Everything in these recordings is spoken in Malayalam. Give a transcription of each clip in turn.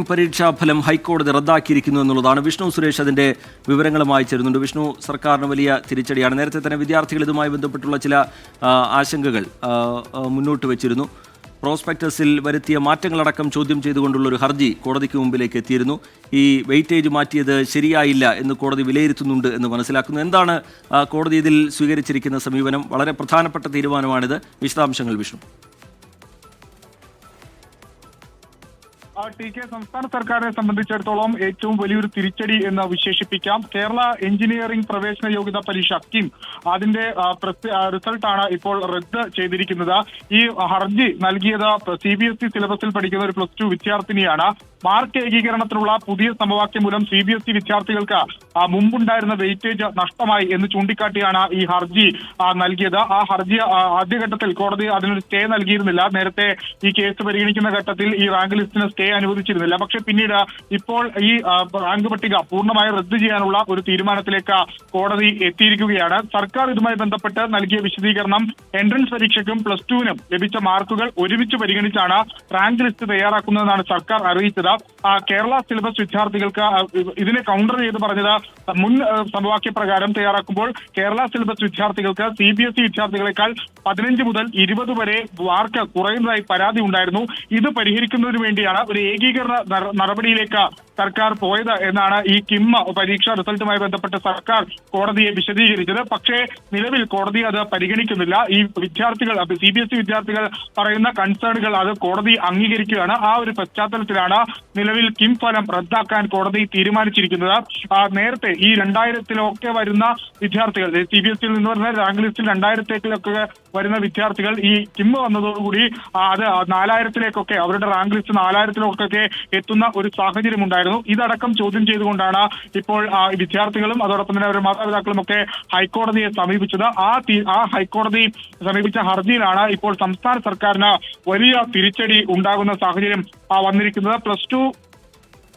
പരീക്ഷാഫലം ഹൈക്കോടതി റദ്ദാക്കിയിരിക്കുന്നു എന്നുള്ളതാണ്. വിഷ്ണു സുരേഷ് അതിന്റെ വിവരങ്ങളുമായി ചേരുന്നുണ്ട്. വിഷ്ണു, സർക്കാരിന് വലിയ തിരിച്ചടിയാണ്. നേരത്തെ തന്നെ വിദ്യാർത്ഥികൾ ഇതുമായി ബന്ധപ്പെട്ടുള്ള ചില ആശങ്കകൾ മുന്നോട്ട് വെച്ചിരുന്നു. പ്രോസ്പെക്ടസിൽ വരുത്തിയ മാറ്റങ്ങളടക്കം ചോദ്യം ചെയ്തുകൊണ്ടുള്ള ഒരു ഹർജി കോടതിക്ക് മുമ്പിലേക്ക് എത്തിയിരുന്നു. ഈ വെയിറ്റേജ് മാറ്റിയത് ശരിയായില്ല എന്ന് കോടതി വിലയിരുത്തുന്നുണ്ട് എന്ന് മനസ്സിലാക്കുന്നു. എന്താണ് കോടതി ഇതിൽ സ്വീകരിച്ചിരിക്കുന്ന സമീപനം? വളരെ പ്രധാനപ്പെട്ട തീരുമാനമാണിത്. വിശദാംശങ്ങൾ വിഷ്ണു. ടി കെ, സംസ്ഥാന സർക്കാരിനെ സംബന്ധിച്ചിടത്തോളം ഏറ്റവും വലിയൊരു തിരിച്ചടി എന്ന് വിശേഷിപ്പിക്കാം. കേരള എഞ്ചിനീയറിംഗ് പ്രവേശന യോഗ്യതാ പരീക്ഷ കിം അതിന്റെ റിസൾട്ടാണ് ഇപ്പോൾ റദ്ദ് ചെയ്തിരിക്കുന്നത്. ഈ ഹർജി നൽകിയത് CBSE സിലബസിൽ പഠിക്കുന്ന ഒരു +2 വിദ്യാർത്ഥിനിയാണ്. മാർക്ക് ഏകീകരണത്തിനുള്ള പുതിയ സമവാക്യം മൂലം CBSE വിദ്യാർത്ഥികൾക്ക് മുമ്പുണ്ടായിരുന്ന വെയിറ്റേജ് നഷ്ടമായി എന്ന് ചൂണ്ടിക്കാട്ടിയാണ് ഈ ഹർജി നൽകിയത്. ആ ഹർജി ആദ്യഘട്ടത്തിൽ കോടതി അതിനൊരു സ്റ്റേ നൽകിയിരുന്നില്ല. നേരത്തെ ഈ കേസ് പരിഗണിക്കുന്ന ഘട്ടത്തിൽ ഈ റാങ്ക് ലിസ്റ്റിന് സ്റ്റേ അനുവദിച്ചിരുന്നില്ല. പക്ഷെ പിന്നീട് ഇപ്പോൾ ഈ റാങ്ക് പട്ടിക പൂർണ്ണമായി റദ്ദ് ചെയ്യാനുള്ള ഒരു തീരുമാനത്തിലേക്ക് കോടതി എത്തിയിരിക്കുകയാണ്. സർക്കാർ ഇതുമായി ബന്ധപ്പെട്ട് നൽകിയ വിശദീകരണം, എൻട്രൻസ് പരീക്ഷയ്ക്കും +2നും ലഭിച്ച മാർക്കുകൾ ഒരുമിച്ച് പരിഗണിച്ചാണ് റാങ്ക് ലിസ്റ്റ് തയ്യാറാക്കുന്നതെന്നാണ് സർക്കാർ അറിയിച്ചത്. കേരള സിലബസ് വിദ്യാർത്ഥികൾക്ക് ഇതിനെ കൗണ്ടർ ചെയ്ത് പറഞ്ഞത്, മുൻ സമവാക്യ പ്രകാരം തയ്യാറാക്കുമ്പോൾ കേരള സിലബസ് വിദ്യാർത്ഥികൾക്ക് CBSE വിദ്യാർത്ഥികളെക്കാൾ 15 മുതൽ 20 വരെ മാർക്ക് കുറയുന്നതായി പരാതി ഉണ്ടായിരുന്നു. ഇത് പരിഹരിക്കുന്നതിന് വേണ്ടിയാണ് ഒരു ഏകീകരണ നടപടിയിലേക്ക് സർക്കാർ പോയത് എന്നാണ് ഈ കിം പരീക്ഷാ റിസൾട്ടുമായി ബന്ധപ്പെട്ട് സർക്കാർ കോടതിയെ വിശദീകരിച്ചത്. പക്ഷേ നിലവിൽ കോടതി അത് പരിഗണിക്കുന്നില്ല. ഈ വിദ്യാർത്ഥികൾ CBSE വിദ്യാർത്ഥികൾ പറയുന്ന കൺസേണുകൾ അത് കോടതി അംഗീകരിക്കുകയാണ്. ആ ഒരു പശ്ചാത്തലത്തിലാണ് നിലവിൽ കിം ഫലം റദ്ദാക്കാൻ കോടതി തീരുമാനിച്ചിരിക്കുന്നത്. നേരത്തെ ഈ 2000-ലൊക്കെ വരുന്ന വിദ്യാർത്ഥികൾ, CBSE നിന്ന് പറഞ്ഞ റാങ്ക് ലിസ്റ്റിൽ 2000-ലേക്കൊക്കെ വരുന്ന വിദ്യാർത്ഥികൾ ഈ കിം വന്നതോടുകൂടി അത് 4000-ലേക്കൊക്കെ, അവരുടെ റാങ്ക് ലിസ്റ്റ് 4000-ലൊക്കെ എത്തുന്ന ഒരു സാഹചര്യം ഉണ്ടായിരുന്നു. ഇതടക്കം ചോദ്യം ചെയ്തുകൊണ്ടാണ് ഇപ്പോൾ വിദ്യാർത്ഥികളും അതോടൊപ്പം തന്നെ അവരുടെ മാതാപിതാക്കളും ഒക്കെ ഹൈക്കോടതിയെ സമീപിച്ചത്. ആ ഹൈക്കോടതി സമീപിച്ച ഹർജിയിലാണ് ഇപ്പോൾ സംസ്ഥാന സർക്കാരിന് വലിയ തിരിച്ചടി ഉണ്ടാകുന്ന സാഹചര്യം വന്നിരിക്കുന്നത്. +2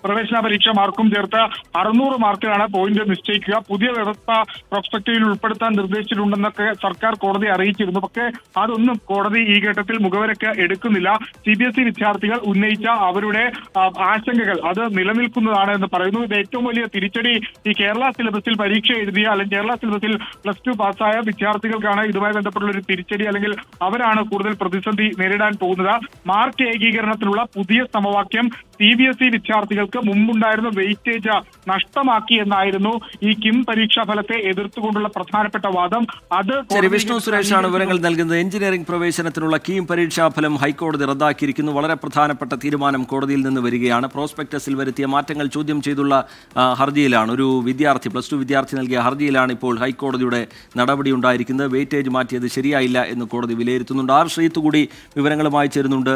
പ്രവേശന പരീക്ഷ മാർക്കും ചേർത്ത് 600 മാർക്കിലാണ് പോയിന്റ് നിശ്ചയിക്കുക. പുതിയ വ്യവസ്ഥ പ്രോസ്പെക്ടീവിൽ ഉൾപ്പെടുത്താൻ നിർദ്ദേശിച്ചിട്ടുണ്ടെന്നൊക്കെ സർക്കാർ കോടതി അറിയിച്ചിരുന്നു. പക്ഷേ അതൊന്നും കോടതി ഈ ഘട്ടത്തിൽ മുഖവരക്ക് എടുക്കുന്നില്ല. CBSE വിദ്യാർത്ഥികൾ ഉന്നയിച്ച അവരുടെ ആശങ്കകൾ അത് നിലനിൽക്കുന്നതാണ് എന്ന് പറയുന്നു. ഇത് ഏറ്റവും വലിയ തിരിച്ചടി ഈ കേരള സിലബസിൽ പരീക്ഷ എഴുതിയ അല്ലെങ്കിൽ കേരള സിലബസിൽ +2 പാസ്സായ വിദ്യാർത്ഥികൾക്കാണ്. ഇതുമായി ബന്ധപ്പെട്ടുള്ള ഒരു തിരിച്ചടി, അല്ലെങ്കിൽ അവരാണ് കൂടുതൽ പ്രതിസന്ധി നേരിടാൻ പോകുന്നത്. മാർക്ക് ഏകീകരണത്തിലുള്ള പുതിയ സമവാക്യം CBSE വിദ്യാർത്ഥികൾക്ക് മുമ്പുണ്ടായിരുന്ന വെയിറ്റേജ് നഷ്ടമാക്കി എന്നായിരുന്നു ഈ കിം പരീക്ഷാ ഫലത്തെ എതിർത്തുകൊണ്ടുള്ള പ്രധാനപ്പെട്ട വാദം. അത് വിഷ്ണു സുരേഷാണ് വിവരങ്ങൾ നൽകുന്നത്. എഞ്ചിനീയറിംഗ് പ്രവേശനത്തിനുള്ള കീം പരീക്ഷാഫലം ഹൈക്കോടതി റദ്ദാക്കിയിരിക്കുന്നു. വളരെ പ്രധാനപ്പെട്ട തീരുമാനം കോടതിയിൽ നിന്ന് വരികയാണ്. പ്രോസ്പെക്ടസിൽ വരുത്തിയ മാറ്റങ്ങൾ ചോദ്യം ചെയ്തുള്ള ഹർജിയിലാണ് ഒരു വിദ്യാർത്ഥി, +2 വിദ്യാർത്ഥി നൽകിയ ഹർജിയിലാണ് ഇപ്പോൾ ഹൈക്കോടതിയുടെ നടപടി ഉണ്ടായിരിക്കുന്നത്. വെയിറ്റേജ് മാറ്റിയത് ശരിയായില്ല എന്ന് കോടതി വിലയിരുത്തുന്നുണ്ട്. ശ്രീത്ത് കൂടി വിവരങ്ങളുമായി ചേരുന്നുണ്ട്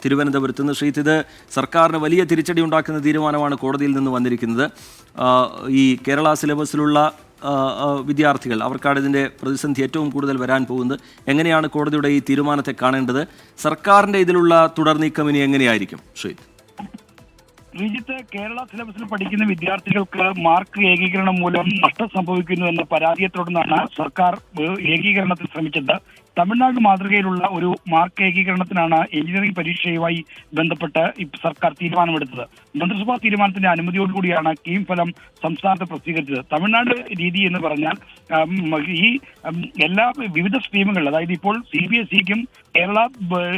തിരുവനന്തപുരത്ത് നിന്ന്. ശ്രീത്ത്, ഇത് സർക്കാരിന് വലിയ തിരിച്ചടി ഉണ്ടാക്കുന്ന തീരുമാനമാണ് കോടതിയിൽ നിന്ന് വന്നിരിക്കുന്നത്. ഈ കേരള സിലബസിലുള്ള വിദ്യാർത്ഥികൾ, അവർക്കാണ് ഇതിൻ്റെ പ്രതിസന്ധി ഏറ്റവും കൂടുതൽ വരാൻ പോകുന്നത്. എങ്ങനെയാണ് കോടതിയുടെ ഈ തീരുമാനത്തെ കാണേണ്ടത്? സർക്കാരിൻ്റെ ഇതിലുള്ള തുടർ നീക്കം ഇനി എങ്ങനെയായിരിക്കും ശ്രീത്ത്? ശ്രീജിത്ത്, കേരള സിലബസിൽ പഠിക്കുന്ന വിദ്യാർത്ഥികൾക്ക് മാർക്ക് ഏകീകരണം മൂലം നഷ്ടം സംഭവിക്കുന്നു എന്ന പരാതിയെ തുടർന്നാണ് സർക്കാർ ഏകീകരണത്തിന് ശ്രമിച്ചത്. തമിഴ്നാട് മാതൃകയിലുള്ള ഒരു മാർക്ക് ഏകീകരണത്തിനാണ് എഞ്ചിനീയറിംഗ് പരീക്ഷയുമായി ബന്ധപ്പെട്ട് സർക്കാർ തീരുമാനമെടുത്തത്. മന്ത്രിസഭാ തീരുമാനത്തിന്റെ അനുമതിയോടുകൂടിയാണ് കീം ഫലം സംസ്ഥാനത്ത് പ്രസിദ്ധീകരിച്ചത്. തമിഴ്നാട് രീതി എന്ന് പറഞ്ഞാൽ ഈ എല്ലാ വിവിധ സ്ട്രീമുകൾ, അതായത് ഇപ്പോൾ CBSEക്കും കേരള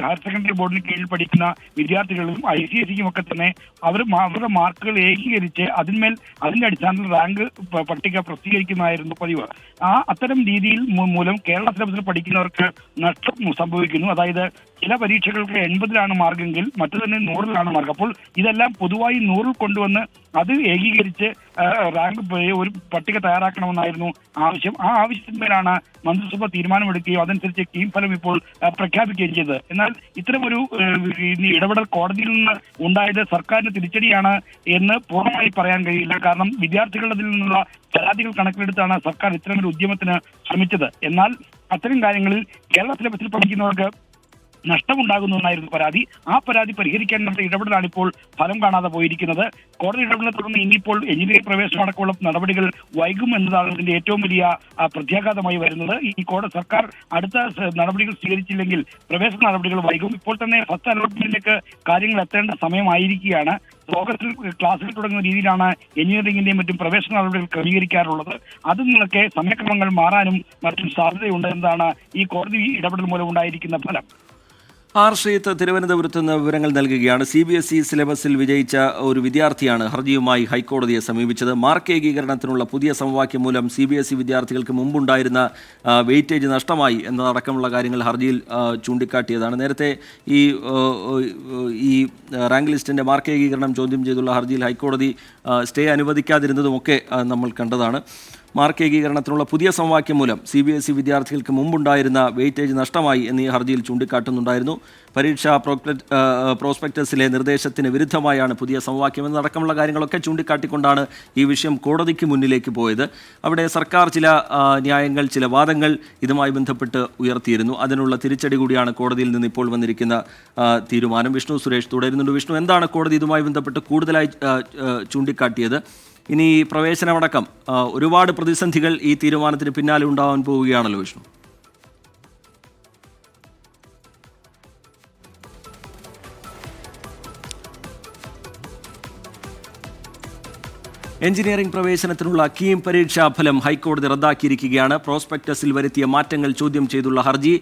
ഹയർ സെക്കൻഡറി ബോർഡിന് കീഴിൽ പഠിക്കുന്ന വിദ്യാർത്ഥികളും ICSEക്കും ഒക്കെ തന്നെ അവരുടെ മാർക്കുകൾ ഏകീകരിച്ച് അതിന്റെ അടിസ്ഥാനത്തിൽ റാങ്ക് പട്ടിക പ്രസിദ്ധീകരിക്കുന്നതായിരുന്നു പതിവ്. അത്തരം രീതിയിൽ മൂലം കേരള സിലബസിൽ പഠിക്കുന്നവർക്ക് നഷ്ടം സംഭവിക്കുന്നു. അതായത് ചില പരീക്ഷകൾക്ക് 80-ലാണ് മാർക്കെങ്കിൽ മറ്റു തന്നെ 100-ലാണ് മാർക്ക്. അപ്പോൾ ഇതെല്ലാം പൊതുവായി 100-ൽ കൊണ്ടുവന്ന് അത് ഏകീകരിച്ച് റാങ്ക് ഒരു പട്ടിക തയ്യാറാക്കണമെന്നായിരുന്നു ആവശ്യം. ആ ആവശ്യത്തിന്മേലാണ് മന്ത്രിസഭ തീരുമാനമെടുക്കുകയും അതനുസരിച്ച് കീം ഫലം ഇപ്പോൾ പ്രഖ്യാപിക്കുകയും ചെയ്തത്. എന്നാൽ ഇത്തരമൊരു ഇടപെടൽ കോടതിയിൽ നിന്ന് ഉണ്ടായത് സർക്കാരിന് തിരിച്ചടിയാണ് എന്ന് പൂർണ്ണമായി പറയാൻ കഴിയില്ല. കാരണം വിദ്യാർത്ഥികളിൽ നിന്നുള്ള പരാതികൾ കണക്കിലെടുത്താണ് സർക്കാർ ഇത്തരമൊരു ഉദ്യമത്തിന് ശ്രമിച്ചത്. എന്നാൽ അത്തരം കാര്യങ്ങളിൽ കേരള സിലബസിൽ പഠിക്കുന്നവർക്ക് നഷ്ടമുണ്ടാകുന്നു പരാതി. ആ പരാതി പരിഹരിക്കാൻ നടത്തിയ ഇടപെടലാണ് ഇപ്പോൾ ഫലം കാണാതെ പോയിരിക്കുന്നത്. കോടതി ഇടപെടലിനെ തുടർന്ന് ഇനിയിപ്പോൾ എഞ്ചിനീയറിംഗ് പ്രവേശനം അടക്കമുള്ള നടപടികൾ വൈകും എന്നതാണ് ഇതിന്റെ ഏറ്റവും വലിയ പ്രത്യാഘാതമായി വരുന്നത്. ഈ സർക്കാർ അടുത്ത നടപടികൾ സ്വീകരിച്ചില്ലെങ്കിൽ പ്രവേശന നടപടികൾ വൈകും. ഇപ്പോൾ തന്നെ ഫസ്റ്റ് അലോട്ട്മെന്റിലേക്ക് കാര്യങ്ങൾ എത്തേണ്ട സമയമായിരിക്കുകയാണ്. ഓഗസ്റ്റിൽ ക്ലാസുകൾ തുടങ്ങുന്ന രീതിയിലാണ് എഞ്ചിനീയറിംഗിന്റെയും മറ്റും പ്രവേശന നടപടികൾ ക്രമീകരിക്കാറുള്ളത്. അതിൽ നിന്നൊക്കെ സമയക്രമങ്ങൾ മാറാനും മറ്റും സാധ്യതയുണ്ട് എന്നതാണ് ഈ കോടതി ഇടപെടൽ മൂലം ഉണ്ടായിരിക്കുന്ന ഫലം. ആർ ശ്രീത്ത് തിരുവനന്തപുരത്ത് നിന്ന് വിവരങ്ങൾ നൽകുകയാണ്. CBSE സിലബസിൽ വിജയിച്ച ഒരു വിദ്യാർത്ഥിയാണ് ഹർജിയുമായി ഹൈക്കോടതിയെ സമീപിച്ചത്. മാർക്ക് ഏകീകരണത്തിനുള്ള പുതിയ സമവാക്യം മൂലം CBSE വിദ്യാർത്ഥികൾക്ക് മുമ്പുണ്ടായിരുന്ന വെയിറ്റേജ് നഷ്ടമായി എന്നതടക്കമുള്ള കാര്യങ്ങൾ ഹർജിയിൽ ചൂണ്ടിക്കാട്ടിയതാണ്. നേരത്തെ ഈ റാങ്ക് ലിസ്റ്റിൻ്റെ മാർക്ക് ഏകീകരണം ചോദ്യം ചെയ്തുള്ള ഹർജിയിൽ ഹൈക്കോടതി സ്റ്റേ അനുവദിക്കാതിരുന്നതുമൊക്കെ നമ്മൾ കണ്ടതാണ്. മാർക്ക് ഏകീകരണത്തിനുള്ള പുതിയ സമവാക്യം മൂലം CBSE വിദ്യാർത്ഥികൾക്ക് മുമ്പുണ്ടായിരുന്ന വെയിറ്റേജ് നഷ്ടമായി എന്നീ ഹർജിയിൽ ചൂണ്ടിക്കാട്ടുന്നുണ്ടായിരുന്നു. പരീക്ഷാ പ്രോസ്പെക്ടസിലെ നിർദ്ദേശത്തിന് വിരുദ്ധമായാണ് പുതിയ സമവാക്യം എന്നടക്കമുള്ള കാര്യങ്ങളൊക്കെ ചൂണ്ടിക്കാട്ടിക്കൊണ്ടാണ് ഈ വിഷയം കോടതിക്ക് മുന്നിലേക്ക് പോയത്. അവിടെ സർക്കാർ ചില ന്യായങ്ങൾ, ചില വാദങ്ങൾ ഇതുമായി ബന്ധപ്പെട്ട് ഉയർത്തിയിരുന്നു. അതിനുള്ള തിരിച്ചടി കൂടിയാണ് കോടതിയിൽ നിന്ന് ഇപ്പോൾ വന്നിരിക്കുന്ന തീരുമാനം. വിഷ്ണു സുരേഷ് തുടരുന്നുണ്ട്. വിഷ്ണു, എന്താണ് കോടതി ഇതുമായി ബന്ധപ്പെട്ട് കൂടുതലായി ചൂണ്ടിക്കാട്ടിയത്? ഇനി പ്രവേശനമടക്കം ഒരുപാട് പ്രതിസന്ധികൾ ഈ തീരുമാനത്തിന് പിന്നാലെ ഉണ്ടാവാൻ പോവുകയാണല്ലോ വിഷ്ണു. എഞ്ചിനീയറിംഗ് പ്രവേശനത്തിനുള്ള കീം പരീക്ഷാ ഫലം ഹൈക്കോടതി റദ്ദാക്കിയിരിക്കുകയാണ്. പ്രോസ്പെക്ടസിൽ വരുത്തിയ മാറ്റങ്ങൾ ചോദ്യം ചെയ്തുള്ള ഹർജി,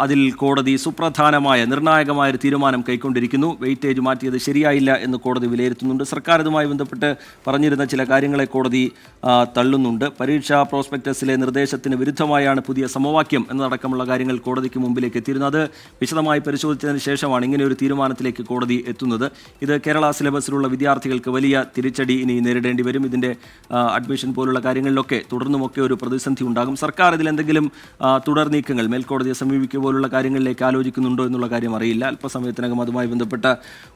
അതിൽ കോടതി സുപ്രധാനമായ നിർണായകമായ ഒരു തീരുമാനം കൈക്കൊണ്ടിരിക്കുന്നു. വെയിറ്റേജ് മാറ്റിയത് ശരിയായില്ല എന്ന് കോടതി വിലയിരുത്തുന്നുണ്ട്. സർക്കാർ ഇതുമായി ബന്ധപ്പെട്ട് പറഞ്ഞിരുന്ന ചില കാര്യങ്ങളെ കോടതി തള്ളുന്നുണ്ട്. പരീക്ഷാ പ്രോസ്പെക്ടസിലെ നിർദ്ദേശത്തിന് വിരുദ്ധമായാണ് പുതിയ സമവാക്യം എന്നതടക്കമുള്ള കാര്യങ്ങൾ കോടതിക്ക് മുമ്പിലേക്ക് എത്തിയിരുന്നു. അത് വിശദമായി പരിശോധിച്ചതിന് ശേഷമാണ് ഇങ്ങനെ ഒരു തീരുമാനത്തിലേക്ക് കോടതി എത്തുന്നത്. ഇത് കേരള സിലബസിലുള്ള വിദ്യാർത്ഥികൾക്ക് വലിയ തിരിച്ചടി ഇനി നേരിടേണ്ടി വരും. ഇതിൻ്റെ അഡ്മിഷൻ പോലുള്ള കാര്യങ്ങളിലൊക്കെ തുടർന്നുമൊക്കെ ഒരു പ്രതിസന്ധി ഉണ്ടാകും. സർക്കാർ ഇതിലെന്തെങ്കിലും തുടർ നീക്കങ്ങൾ മേൽക്കോടതിയെ സമീപിക്കുക പോലുള്ള കാര്യങ്ങളിലേക്ക് ആലോചിക്കുന്നുണ്ടോ എന്നുള്ള കാര്യം അറിയില്ല. അല്പസമയത്തിനകം അതുമായി ബന്ധപ്പെട്ട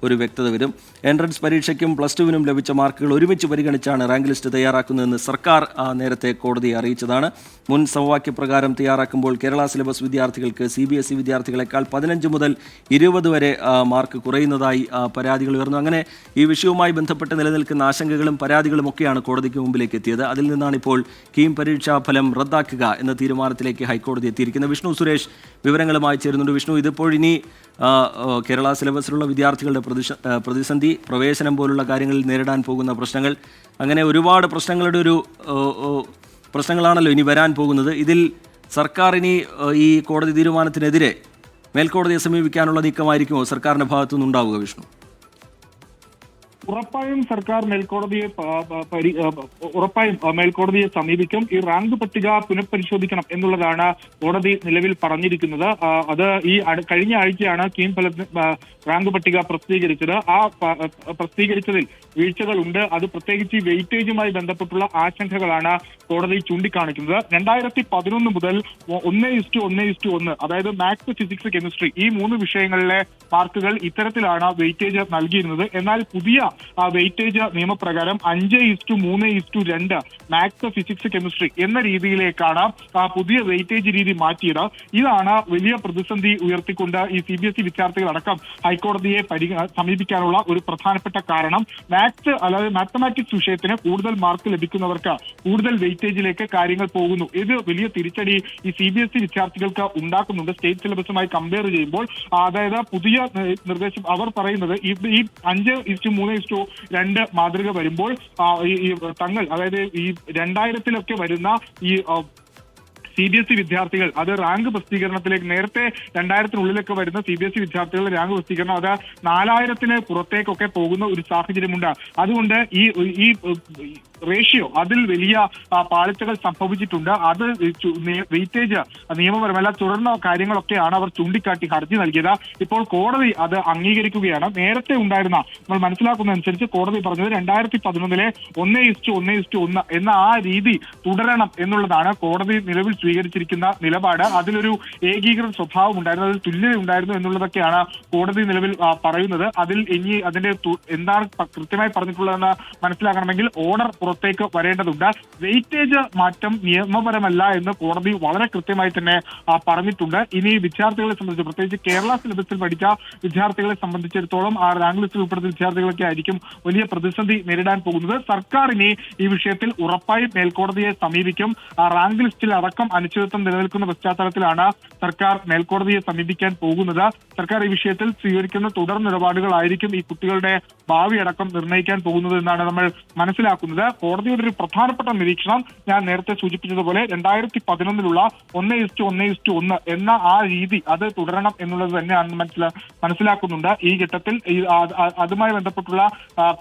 ഒരു വ്യക്തത വരും. എൻട്രൻസ് പരീക്ഷയ്ക്കും പ്ലസ് ടുവിനും ലഭിച്ച മാർക്കുകൾ ഒരുമിച്ച് പരിഗണിച്ചാണ് റാങ്ക് ലിസ്റ്റ് തയ്യാറാക്കുന്നതെന്ന് സർക്കാർ നേരത്തെ കോടതിയെ അറിയിച്ചതാണ്. മുൻ സമവാക്യപ്രകാരം തയ്യാറാക്കുമ്പോൾ കേരള സിലബസ് വിദ്യാർത്ഥികൾക്ക് CBSE വിദ്യാർത്ഥികളെക്കാൾ 15 മുതൽ 20 വരെ മാർക്ക് കുറയുന്നതായി പരാതികൾ ഉയർന്നു. അങ്ങനെ ഈ വിഷയവുമായി ബന്ധപ്പെട്ട് നിലനിൽക്കുന്ന ആശങ്കകളും പരാതികളുമൊക്കെയാണ് കോടതിക്ക് മുമ്പിലേക്ക് എത്തിയത്. അതിൽ നിന്നാണ് ഇപ്പോൾ കീം പരീക്ഷാ ഫലം റദ്ദാക്കുക എന്ന തീരുമാനത്തിലേക്ക് ഹൈക്കോടതി എത്തിയിരിക്കുന്നത്. വിഷ്ണു സുരേഷ് വിവരങ്ങളുമായി ചേരുന്നുണ്ട്. വിഷ്ണു, ഇതിപ്പോൾ ഇനി കേരള സിലബസിലുള്ള വിദ്യാർത്ഥികളുടെ പ്രതിസന്ധി, പ്രവേശനം പോലുള്ള കാര്യങ്ങളിൽ നേരിടാൻ പോകുന്ന പ്രശ്നങ്ങൾ, അങ്ങനെ ഒരുപാട് പ്രശ്നങ്ങളാണല്ലോ ഇനി വരാൻ പോകുന്നത്. ഇതിൽ സർക്കാർ ഇനി ഈ കോടതി തീരുമാനത്തിനെതിരെ മേൽക്കോടതിയെ സമീപിക്കാനുള്ള നീക്കമായിരിക്കുമോ സർക്കാരിൻ്റെ ഭാഗത്തു നിന്നുണ്ടാവുക വിഷ്ണു? ഉറപ്പായും സർക്കാർ മേൽക്കോടതിയെ സമീപിക്കും. ഈ റാങ്ക് പട്ടിക പുനഃപരിശോധിക്കണം എന്നുള്ളതാണ് കോടതി നിലവിൽ പറഞ്ഞിരിക്കുന്നത്. അത് ഈ കഴിഞ്ഞ ആഴ്ചയാണ് കീം റാങ്ക് പട്ടിക പ്രസിദ്ധീകരിച്ചത്. ആ പ്രസിദ്ധീകരിച്ചതിൽ വീഴ്ചകളുണ്ട്. അത് പ്രത്യേകിച്ച് ഈ വെയിറ്റേജുമായി ബന്ധപ്പെട്ടുള്ള ആശങ്കകളാണ് കോടതി ചൂണ്ടിക്കാണിക്കുന്നത്. 2011 മുതൽ 1:1:1, അതായത് മാത്സ്, ഫിസിക്സ്, കെമിസ്ട്രി ഈ 3 വിഷയങ്ങളിലെ മാർക്കുകൾ ഇത്തരത്തിലാണ് വെയിറ്റേജ് നൽകിയിരുന്നത്. എന്നാൽ പുതിയ വെയിറ്റേജ് നിയമപ്രകാരം 5:3:2 മാത്സ്, ഫിസിക്സ്, കെമിസ്ട്രി എന്ന രീതിയിലേക്കാണ് പുതിയ വെയിറ്റേജ് രീതി മാറ്റിയത്. ഇതാണ് വലിയ പ്രതിസന്ധി ഉയർത്തിക്കൊണ്ട് ഈ CBSE വിദ്യാർത്ഥികളടക്കം ഹൈക്കോടതിയെ സമീപിക്കാനുള്ള ഒരു പ്രധാനപ്പെട്ട കാരണം. മാത്സ്, അതായത് മാത്തമാറ്റിക്സ് വിഷയത്തിന് കൂടുതൽ മാർക്ക് ലഭിക്കുന്നവർക്ക് കൂടുതൽ വെയിറ്റേജിലേക്ക് കാര്യങ്ങൾ പോകുന്നു. ഇത് വലിയ തിരിച്ചടി ഈ CBSE വിദ്യാർത്ഥികൾക്ക് ഉണ്ടാക്കുന്നുണ്ട്. സ്റ്റേറ്റ് സിലബസുമായി കമ്പയർ ചെയ്യുമ്പോൾ, അതായത് പുതിയ നിർദ്ദേശം അവർ പറയുന്നത് ഈ 5:3:2 മാതൃക വരുമ്പോൾ തങ്ങൾ, അതായത് ഈ 2000-ലൊക്കെ വരുന്ന ഈ CBSE വിദ്യാർത്ഥികൾ അത് റാങ്ക് പ്രസിദ്ധീകരണത്തിലേക്ക്, നേരത്തെ 2000-നുള്ളിലൊക്കെ വരുന്ന CBSE വിദ്യാർത്ഥികൾ റാങ്ക് പ്രസിദ്ധീകരണം അത് 4000-ന് പുറത്തേക്കൊക്കെ പോകുന്ന ഒരു സാഹചര്യമുണ്ട്. അതുകൊണ്ട് ഈ റേഷ്യോ അതിൽ വലിയ പാളിച്ചകൾ സംഭവിച്ചിട്ടുണ്ട്. അത് വെയിറ്റേജ് നിയമപരമല്ല, തുടർന്ന കാര്യങ്ങളൊക്കെയാണ് അവർ ചൂണ്ടിക്കാട്ടി ഹർജി നൽകിയത്. ഇപ്പോൾ കോടതി അത് അംഗീകരിക്കുകയാണ്. നേരത്തെ ഉണ്ടായിരുന്ന, നമ്മൾ മനസ്സിലാക്കുന്നതനുസരിച്ച് കോടതി പറഞ്ഞത് 2011-ലെ 1:1:1 എന്ന ആ രീതി തുടരണം എന്നുള്ളതാണ് കോടതി നിലവിൽ സ്വീകരിച്ചിരിക്കുന്ന നിലപാട്. അതിലൊരു ഏകീകൃത സ്വഭാവം ഉണ്ടായിരുന്നു, അതിൽ തുല്യത ഉണ്ടായിരുന്നു എന്നുള്ളതൊക്കെയാണ് കോടതി നിലവിൽ പറയുന്നത്. അതിൽ ഇനി അതിന്റെ എന്താണ് കൃത്യമായി പറഞ്ഞിട്ടുള്ളതെന്ന് മനസ്സിലാക്കണമെങ്കിൽ ഓർഡർ പുറത്തേക്ക് വരേണ്ടതുണ്ട്. വെയിറ്റേജ് മാറ്റം നിയമപരമല്ല എന്ന് കോടതി വളരെ കൃത്യമായി തന്നെ പറഞ്ഞിട്ടുണ്ട്. ഇനി വിദ്യാർത്ഥികളെ സംബന്ധിച്ച്, പ്രത്യേകിച്ച് കേരള സിലബസിൽ പഠിച്ച വിദ്യാർത്ഥികളെ സംബന്ധിച്ചിടത്തോളം ആ റാങ്ക് ലിസ്റ്റിൽ ഉൾപ്പെടുന്ന വിദ്യാർത്ഥികളൊക്കെ ആയിരിക്കും വലിയ പ്രതിസന്ധി നേരിടാൻ പോകുന്നത്. സർക്കാർ ഇനി ഈ വിഷയത്തിൽ ഉറപ്പായും മേൽക്കോടതിയെ സമീപിക്കും. ആ റാങ്ക് ലിസ്റ്റിൽ അടക്കം അനിശ്ചിതത്വം നിലനിൽക്കുന്ന പശ്ചാത്തലത്തിലാണ് സർക്കാർ മേൽക്കോടതിയെ സമീപിക്കാൻ പോകുന്നത്. സർക്കാർ ഈ വിഷയത്തിൽ സ്വീകരിക്കുന്ന തുടർ നിലപാടുകളായിരിക്കും ഈ കുട്ടികളുടെ ഭാവി അടക്കം നിർണ്ണയിക്കാൻ പോകുന്നത് എന്നാണ് നമ്മൾ മനസ്സിലാക്കുന്നത്. കോടതിയുടെ ഒരു പ്രധാനപ്പെട്ട നിരീക്ഷണം ഞാൻ നേരത്തെ സൂചിപ്പിച്ചതുപോലെ 2011 1:1:1 എന്ന ആ രീതി അത് തുടരണം എന്നുള്ളത് തന്നെയാണ് മനസ്സിലാക്കുന്നുണ്ട്. ഈ ഘട്ടത്തിൽ അതുമായി ബന്ധപ്പെട്ടുള്ള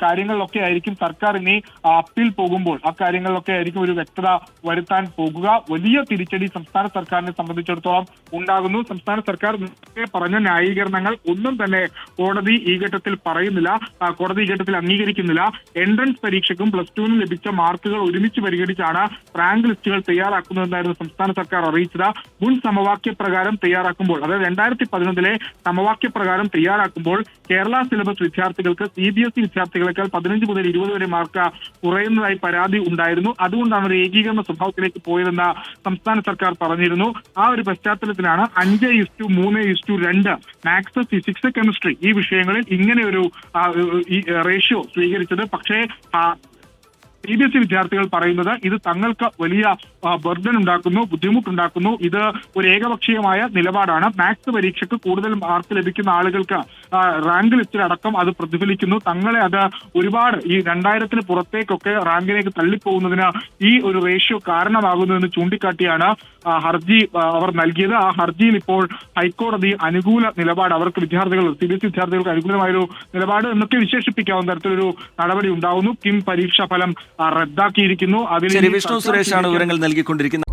കാര്യങ്ങളിലൊക്കെ ആയിരിക്കും സർക്കാർ ഇനി അപ്പീൽ പോകുമ്പോൾ ആ കാര്യങ്ങളിലൊക്കെ ആയിരിക്കും ഒരു വ്യക്തത വരുത്താൻ പോകുക. വലിയ തിരിച്ചടി സംസ്ഥാന സർക്കാരിനെ സംബന്ധിച്ചിടത്തോളം ഉണ്ടാകുന്നു. സംസ്ഥാന സർക്കാർ പറഞ്ഞ ന്യായീകരണങ്ങൾ ഒന്നും തന്നെ കോടതി ഈ ഘട്ടത്തിൽ പറയുന്നില്ല, കോടതി ഈ ഘട്ടത്തിൽ അംഗീകരിക്കുന്നില്ല. എൻട്രൻസ് പരീക്ഷയ്ക്കും +2 ലഭിച്ച മാർക്കുകൾ ഒരുമിച്ച് പരിഗണിച്ചാണ് റാങ്ക് ലിസ്റ്റുകൾ തയ്യാറാക്കുന്നതെന്നായിരുന്നു സംസ്ഥാന സർക്കാർ അറിയിച്ചത്. മുൻ സമവാക്യപ്രകാരം തയ്യാറാക്കുമ്പോൾ, അതായത് 2011 സമവാക്യപ്രകാരം തയ്യാറാക്കുമ്പോൾ കേരള സിലബസ് വിദ്യാർത്ഥികൾക്ക് CBSE വിദ്യാർത്ഥികളെക്കാൾ 15 മുതൽ 20 വരെ മാർക്ക് കുറയുന്നതായി പരാതി ഉണ്ടായിരുന്നു. അതുകൊണ്ടാണ് ഒരു ഏകീകരണ സ്വഭാവത്തിലേക്ക് പോയതെന്ന് സംസ്ഥാന സർക്കാർ പറഞ്ഞിരുന്നു. ആ ഒരു പശ്ചാത്തലത്തിലാണ് 5:3:2 മാത്സ്, ഫിസിക്സ്, കെമിസ്ട്രി ഈ വിഷയങ്ങളിൽ ഇങ്ങനെ ഒരു റേഷ്യോ സ്വീകരിച്ചത്. പക്ഷേ CBSE വിദ്യാർത്ഥികൾ പറയുന്നത് ഇത് തങ്ങൾക്ക് വലിയ ബർഡൻ ഉണ്ടാക്കുന്നു, ബുദ്ധിമുട്ടുണ്ടാക്കുന്നു. ഇത് ഒരു ഏകപക്ഷീയമായ നിലപാടാണ്. മാത്സ് പരീക്ഷയ്ക്ക് കൂടുതൽ മാർക്ക് ലഭിക്കുന്ന ആളുകൾക്ക് റാങ്ക് ലിസ്റ്റിൽ അടക്കം അത് പ്രതിഫലിക്കുന്നു. തങ്ങളെ അത് ഒരുപാട് ഈ 2000 പുറത്തേക്കൊക്കെ റാങ്കിലേക്ക് തള്ളിപ്പോകുന്നതിന് ഈ ഒരു റേഷ്യോ കാരണമാകുന്നു എന്ന് ചൂണ്ടിക്കാട്ടിയാണ് ഹർജി അവർ നൽകിയത്. ആ ഹർജിയിൽ ഇപ്പോൾ ഹൈക്കോടതി അനുകൂല നിലപാട് അവർക്ക് CBSE വിദ്യാർത്ഥികൾക്ക് അനുകൂലമായൊരു നിലപാട് എന്നൊക്കെ വിശേഷിപ്പിക്കാവുന്ന തരത്തിലൊരു നടപടി ഉണ്ടാവുന്നു. കിം പരീക്ഷാ ഫലം റദ്ദാക്കിയിരിക്കുന്നു. വിഷ്ണു സുരേഷാണ് വിവരങ്ങൾ നൽകിക്കൊണ്ടിരിക്കുന്നത്.